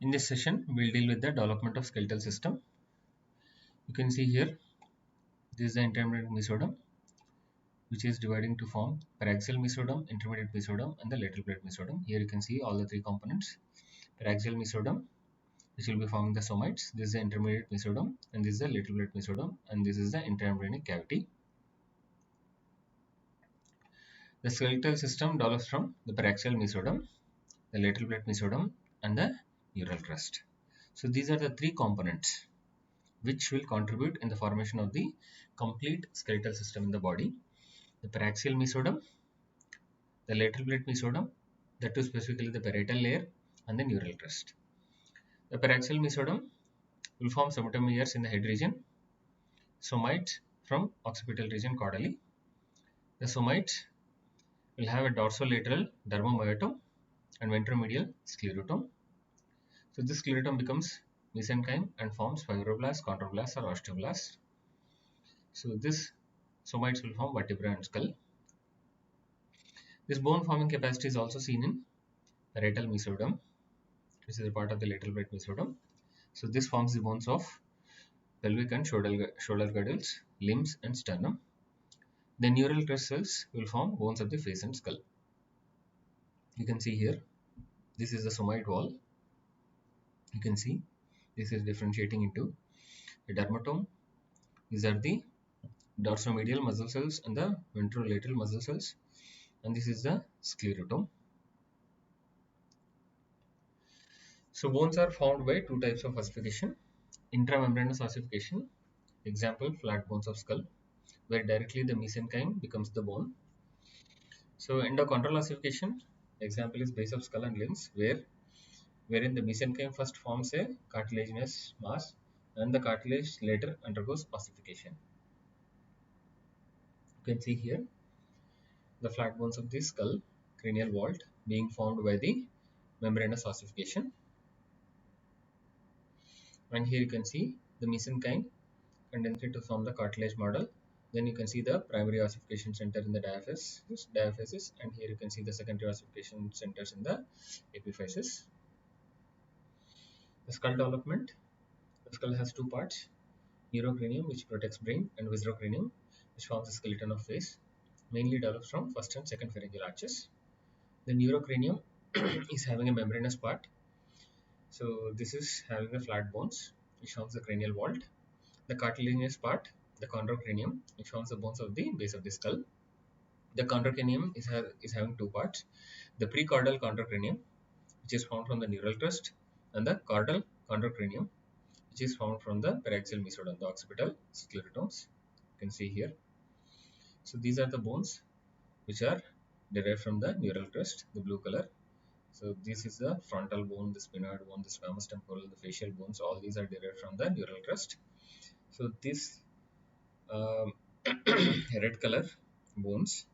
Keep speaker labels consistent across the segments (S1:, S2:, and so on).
S1: In this session, we'll deal with the development of skeletal system. You can see here, this is the intermediate mesoderm, which is dividing to form paraxial mesoderm, intermediate mesoderm, and the lateral plate mesoderm. Here you can see all the three components. Paraxial mesoderm, which will be forming the somites. This is the intermediate mesoderm, and this is the lateral plate mesoderm, and this is the interembryonic cavity. The skeletal system develops from the paraxial mesoderm, the lateral plate mesoderm, and the neural crust. So these are the three components which will contribute in the formation of the complete skeletal system in the body. The paraxial mesoderm, the lateral plate mesoderm, that is specifically the parietal layer, and the neural crust. The paraxial mesoderm will form subatomiers in the head region, somites from occipital region caudally. The somites will have a dorsolateral dermomyotum and ventromedial sclerotum. So this sclerotum becomes mesenchyme and forms fibroblasts, chondroblasts, or osteoblasts. So this somites will form vertebra and skull. This bone forming capacity is also seen in parietal mesoderm, which is a part of the lateral plate mesoderm. So this forms the bones of pelvic and shoulder girdles, limbs, and sternum. The neural crest cells will form bones of the face and skull. You can see here, this is the somite wall. You can see this is differentiating into a dermatome. These are the dorsomedial muscle cells and the ventrolateral muscle cells, and this is the sclerotum. So bones are formed by two types of ossification: intramembranous ossification, example flat bones of skull, where directly the mesenchyme becomes the bone. So endochondral ossification, example is base of skull and limbs, wherein the mesenchyme first forms a cartilaginous mass and the cartilage later undergoes ossification. You can see here the flat bones of the skull cranial vault being formed by the membranous ossification. And here you can see the mesenchyme condensate to form the cartilage model. Then you can see the primary ossification center in the diaphysis, and here you can see the secondary ossification centers in the epiphysis. The skull development. The skull has two parts: neurocranium, which protects brain, and viscerocranium, which forms the skeleton of face, mainly develops from first and second pharyngeal arches. The neurocranium is having a membranous part. So this is having the flat bones, which forms the cranial vault. The cartilaginous part, the chondrocranium, which forms the bones of the base of the skull. The chondrocranium is having two parts: the precaudal chondrocranium, which is formed from the neural crest, and the caudal chondrocranium, which is formed from the paraxial mesoderm, the occipital sclerotomes. You can see here. So these are the bones which are derived from the neural crest, the blue color. So this is the frontal bone, the sphenoid bone, the squamous temporal, the facial bones. All these are derived from the neural crest. So this red color bones,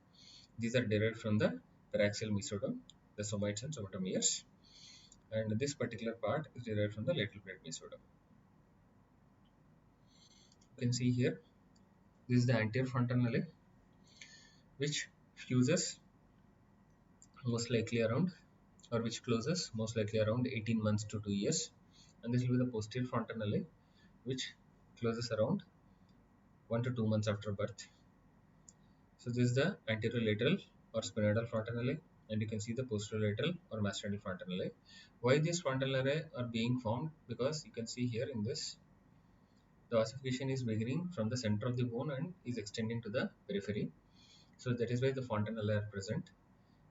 S1: these are derived from the paraxial mesoderm, the somites and somatomeres, and this particular part is derived from the lateral plate mesoderm. You can see here, this is the anterior frontal which fuses most likely around, or which closes most likely around 18 months to 2 years, and this will be the posterior frontal which closes around 1 to 2 months after birth. So this is the anterolateral or sphenoidal frontal, and you can see the posterolateral or masstoidal frontal. Why these frontal are being formed? Because you can see here in this, the ossification is beginning from the center of the bone and is extending to the periphery. So that is why the fontanella are present.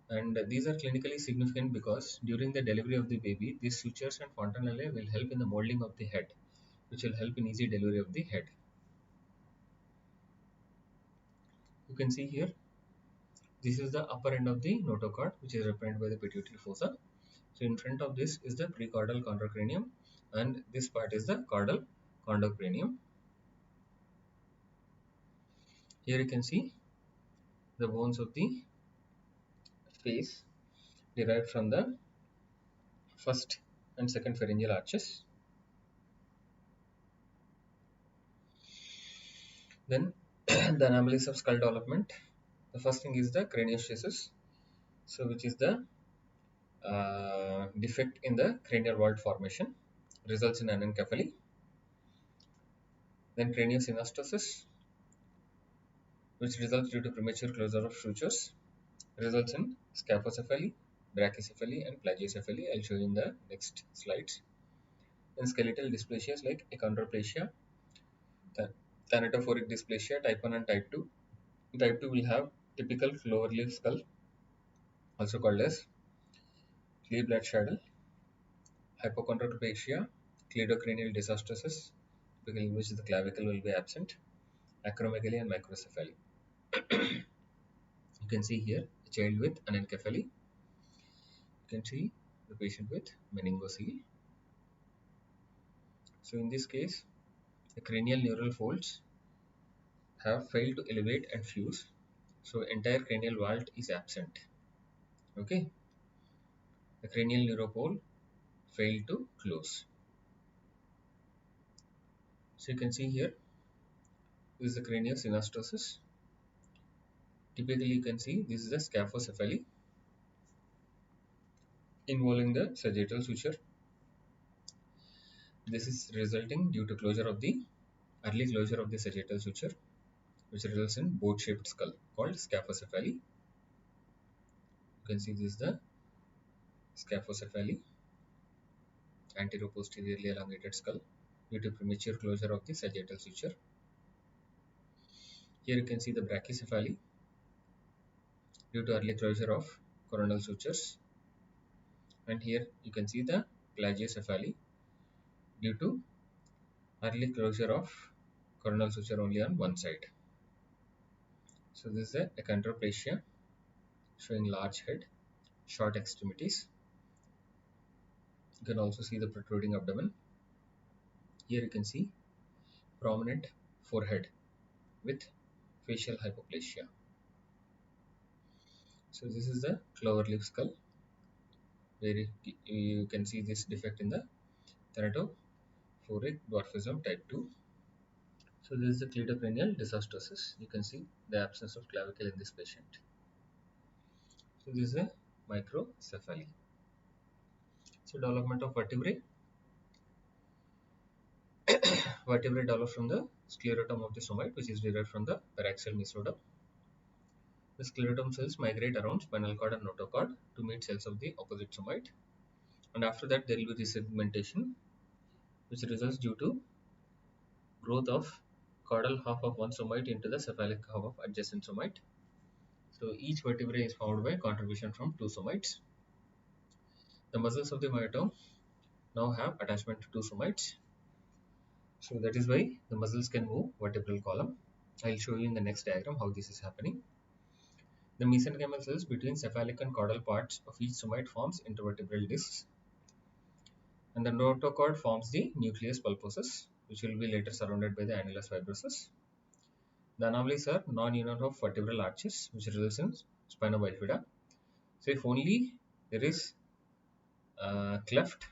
S1: And these are clinically significant because during the delivery of the baby, these sutures and fontanella will help in the molding of the head, which will help in easy delivery of the head. You can see here, this is the upper end of the notochord, which is represented by the pituitary fossa. So in front of this is the precaudal chondrocranium, and this part is the caudal chondrocranium. Here you can see the bones of the face derived from the first and second pharyngeal arches. Then the anomalies of skull development. The first thing is the craniostasis, so which is the defect in the cranial vault formation results in anencephaly. Then craniosynostosis, which results due to premature closure of sutures, results in scaphocephaly, brachycephaly, and plagiocephaly. I'll show you in the next slides. Then skeletal dysplasias like achondroplasia, thanatophoric dysplasia, type 1 and type 2. Type 2 will have typical clover leaf skull, also called as Kleeblatt saddle, hypochondroplasia, cleidocranial dysostosis, typically in which the clavicle will be absent, acromegaly, and microcephaly. You can see here a child with anencephaly. You can see the patient with meningocele. So in this case, the cranial neural folds have failed to elevate and fuse. So entire cranial vault is absent. Okay, the cranial neuropole failed to close. So you can see here, this is the craniosynostosis. Typically, you can see this is the scaphocephaly involving the sagittal suture. This is resulting due to closure of the early closure of the sagittal suture, which results in boat-shaped skull called scaphocephaly. You can see this is the scaphocephaly, anteroposteriorly elongated skull due to premature closure of the sagittal suture. Here you can see the brachycephaly due to early closure of coronal sutures, and here you can see the plagiocephaly due to early closure of coronal suture only on one side. So this is a achondroplasia showing large head, short extremities. You can also see the protruding abdomen. Here you can see prominent forehead with facial hypoplasia. So this is the cloverleaf skull, where you can see this defect in the thanatophoric dwarfism type 2. So this is the cleidocranial dysostosis. You can see the absence of clavicle in this patient. So this is a microcephaly. So development of vertebrae. Vertebrae develop from the sclerotum of the somite, which is derived from the paraxial mesoderm. The sclerotum cells migrate around spinal cord and notochord to meet cells of the opposite somite, and after that there will be resegmentation, which results due to growth of caudal half of one somite into the cephalic half of adjacent somite. So each vertebrae is formed by contribution from two somites. The muscles of the myotome now have attachment to two somites. So that is why the muscles can move vertebral column. I will show you in the next diagram how this is happening. The mesenchymal cells between cephalic and caudal parts of each somite forms intervertebral discs, and the notochord forms the nucleus pulposus, which will be later surrounded by the annulus fibrosus. The anomalies are non-union of vertebral arches, which results in spina bifida. So if only there is cleft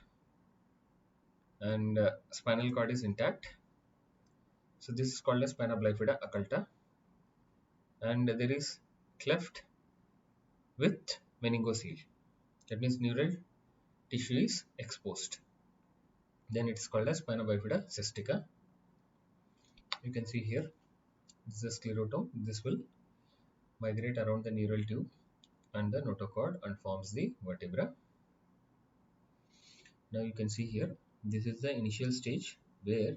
S1: and spinal cord is intact, so this is called as spina bifida occulta, and there is cleft with meningocele, that means neural tissue is exposed, then it is called as spina bifida cystica. You can see here, this is the sclerotum. This will migrate around the neural tube and the notochord and forms the vertebra. Now you can see here, this is the initial stage where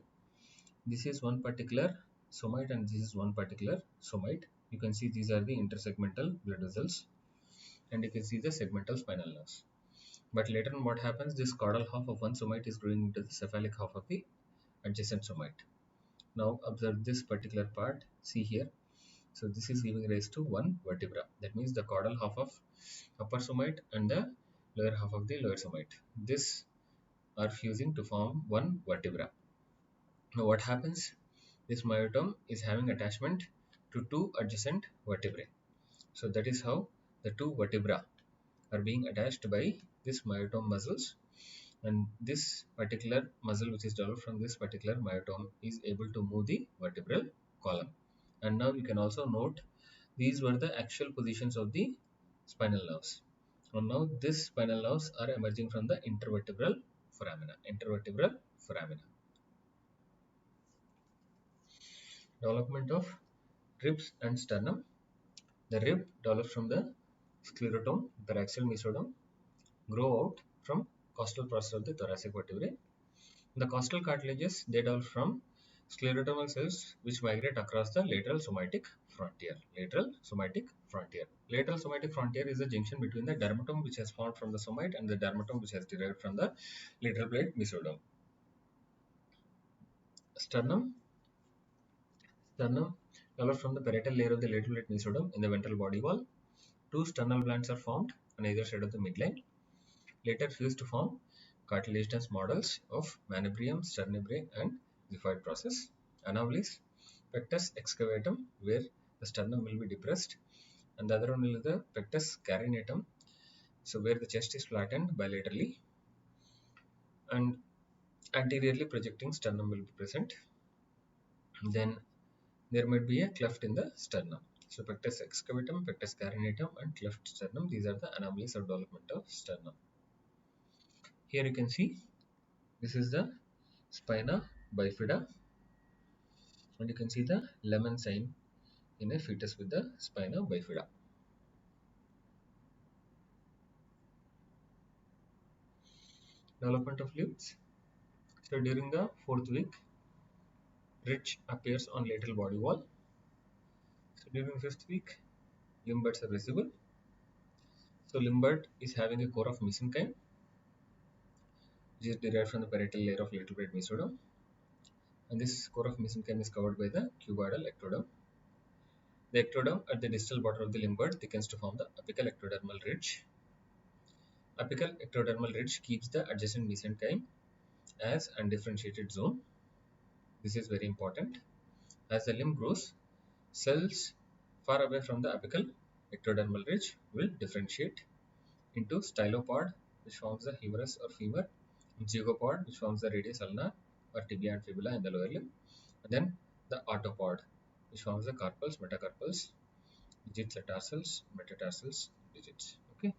S1: this is one particular somite and this is one particular somite. You can see these are the intersegmental blood vessels, and you can see the segmental spinal nerves. But later on what happens, this caudal half of one somite is growing into the cephalic half of the adjacent somite. Now observe this particular part, see here. So this is giving rise to one vertebra. That means the caudal half of upper somite and the lower half of the lower somite, this are fusing to form one vertebra. Now what happens? This myotome is having attachment to two adjacent vertebrae. So that is how the two vertebra are being attached by this myotome muscles, and this particular muscle which is developed from this particular myotome is able to move the vertebral column. And now you can also note these were the actual positions of the spinal nerves. And now this spinal nerves are emerging from the intervertebral foramina. Intervertebral foramina. Development of ribs and sternum. The rib develops from the sclerotome, paraxial mesoderm, grow out from costal process of the thoracic vertebrae. The costal cartilages they develop from sclerodermal cells which migrate across the lateral somatic frontier. Lateral somatic frontier. Lateral somatic frontier is the junction between the dermatome which has formed from the somite and the dermatome which has derived from the lateral plate mesoderm. Sternum. Sternum develops from the parietal layer of the lateral plate mesoderm in the ventral body wall. Two sternal glands are formed on either side of the midline, later fused to form cartilaginous models of manubrium, sternebrae, and xiphoid process. Anomalies, pectus excavatum, where the sternum will be depressed, and the other one is the pectus carinatum, so where the chest is flattened bilaterally, and anteriorly projecting sternum will be present. Then there might be a cleft in the sternum. So pectus excavatum, pectus carinatum, and cleft sternum, these are the anomalies of development of sternum. Here you can see this is the spina bifida, and you can see the lemon sign in a fetus with the spina bifida. Development of limbs. So during the fourth week, ridge appears on lateral body wall. So during fifth week, limb buds are visible. So limb bud is having a core of mesenchyme, which is derived from the parietal layer of lateral plate mesoderm. And this core of mesenchyme is covered by the cuboidal ectoderm. The ectoderm at the distal border of the limb bud thickens to form the apical ectodermal ridge. Apical ectodermal ridge keeps the adjacent mesenchyme as undifferentiated zone. This is very important. As the limb grows, cells far away from the apical ectodermal ridge will differentiate into stylopod, which forms the humerus or femur, zygopod, which forms the radius ulna or tibia and fibula in the lower limb, and then the arthropod, which forms the carpals, metacarpals, digits, tarsals, metatarsals, digits. Okay,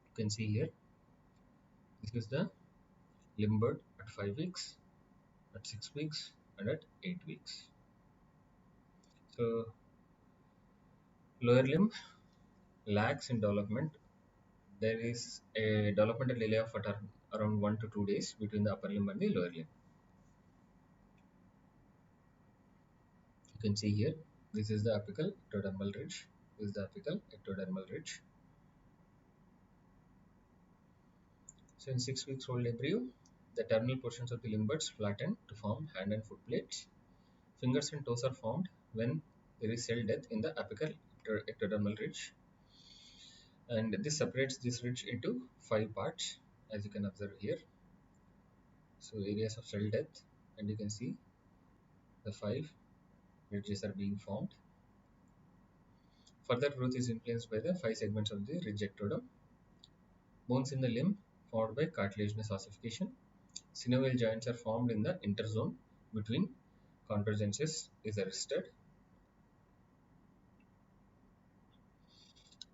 S1: you can see here this is the limb bud at 5 weeks, at 6 weeks, and at 8 weeks. So lower limb lags in development. There is a developmental delay of around 1 to 2 days between the upper limb and the lower limb. You can see here, this is the apical ectodermal ridge. This is the apical ectodermal ridge. So in 6 weeks old embryo, the terminal portions of the limb buds flatten to form hand and foot plates. Fingers and toes are formed when there is cell death in the apical ectodermal ridge. And this separates this ridge into 5 parts, as you can observe here. So areas of cell death, and you can see the 5 ridges are being formed. Further growth is influenced by the 5 segments of the ridge ectoderm. Bones in the limb formed by cartilaginous ossification. Synovial joints are formed in the interzone between convergences is arrested.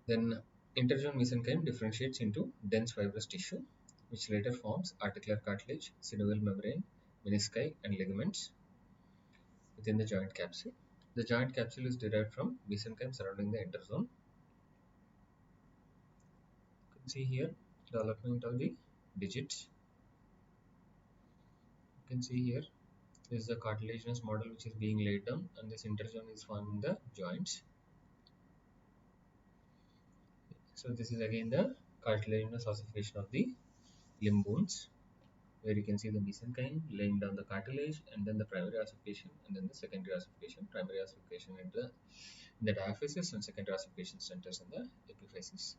S1: Then interzone mesenchyme differentiates into dense fibrous tissue, which later forms articular cartilage, synovial membrane, menisci, and ligaments within the joint capsule. The joint capsule is derived from mesenchyme surrounding the interzone. You can see here development of the digits. You can see here this is the cartilaginous model which is being laid down, and this interzone is forming the joints. So this is again the cartilaginous ossification of the limb bones, where you can see the mesenchyme laying down the cartilage, and then the primary ossification, and then the secondary ossification. Primary ossification in the diaphysis, and secondary ossification centers in the epiphysis.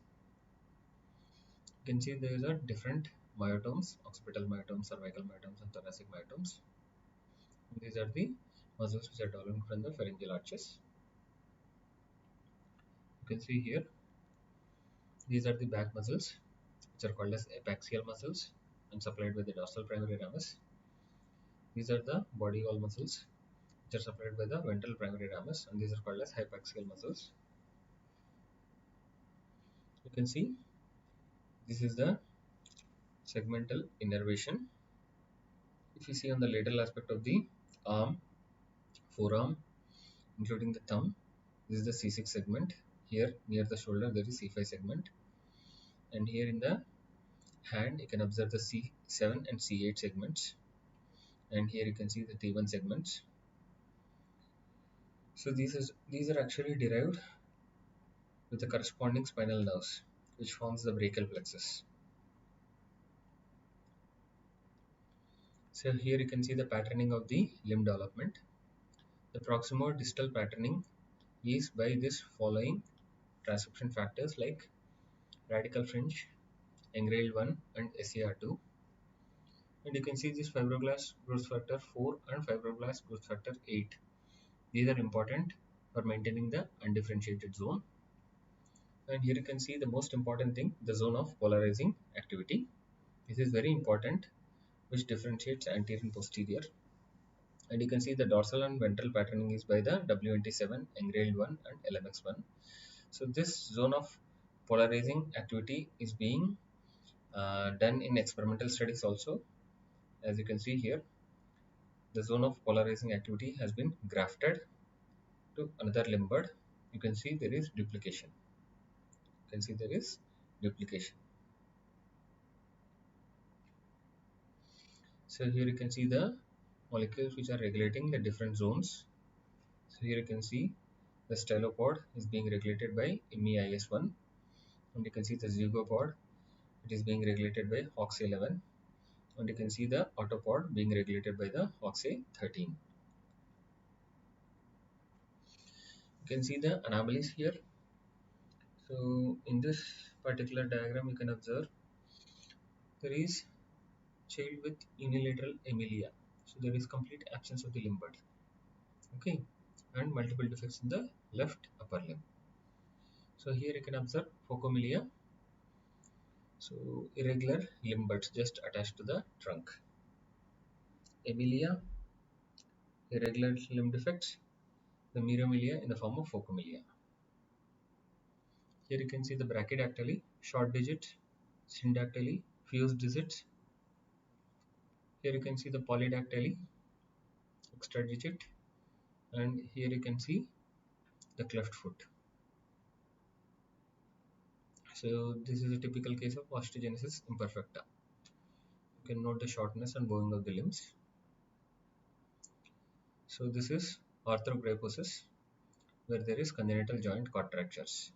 S1: You can see there are different myotomes, occipital myotomes, cervical myotomes, and thoracic myotomes. And these are the muscles which are developing from the pharyngeal arches. You can see here these are the back muscles which are called as epaxial muscles and supplied by the dorsal primary ramus. These are the body wall muscles which are supplied by the ventral primary ramus, and these are called as hypaxial muscles. can see this is the segmental innervation. If you see on the lateral aspect of the arm, forearm, including the thumb, this is the C6 segment. Here near the shoulder there is C5 segment, and here in the hand you can observe the C7 and C8 segments, and here you can see the T1 segments. So these are actually derived with the corresponding spinal nerves which forms the brachial plexus. So here you can see the patterning of the limb development. The proximal-distal patterning is by this following transcription factors like radical fringe, engrailed 1 and SER2. And you can see this fibroblast growth factor 4 and fibroblast growth factor 8. These are important for maintaining the undifferentiated zone. And here you can see the most important thing, the zone of polarizing activity. This is very important, which differentiates anterior and posterior. And you can see the dorsal and ventral patterning is by the WNT7, engrailed 1 and LMX1. So this zone of polarizing activity is being done in experimental studies also. As you can see here, the zone of polarizing activity has been grafted to another limb bud. You can see there is duplication. You can see there is duplication. So here you can see the molecules which are regulating the different zones. So here you can see the stylopod is being regulated by MEIS1, and you can see the zygopod, it is being regulated by HOX11, and you can see the autopod being regulated by the HOXA13. You can see the anomalies here. So in this particular diagram you can observe there is child with unilateral amelia, so there is complete absence of the limb bud, okay, and multiple defects in the left upper limb. So here you can observe phocomelia, so irregular limb buds just attached to the trunk. Amelia, irregular limb defects, the meromelia in the form of phocomelia. Here you can see the brachydactyly, short digits, syndactyly, fused digits. Here you can see the polydactyly, extra digit, and here you can see the cleft foot. So this is a typical case of osteogenesis imperfecta. You can note the shortness and bowing of the limbs. So this is arthrogryposis, where there is congenital joint contractures.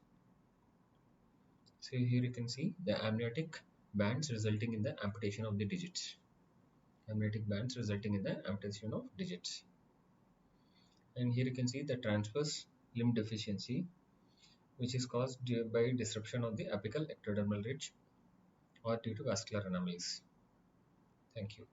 S1: So here you can see the amniotic bands resulting in the amputation of the digits. Amniotic bands resulting in the amputation of digits. And here you can see the transverse limb deficiency, which is caused by disruption of the apical ectodermal ridge or due to vascular anomalies. Thank you.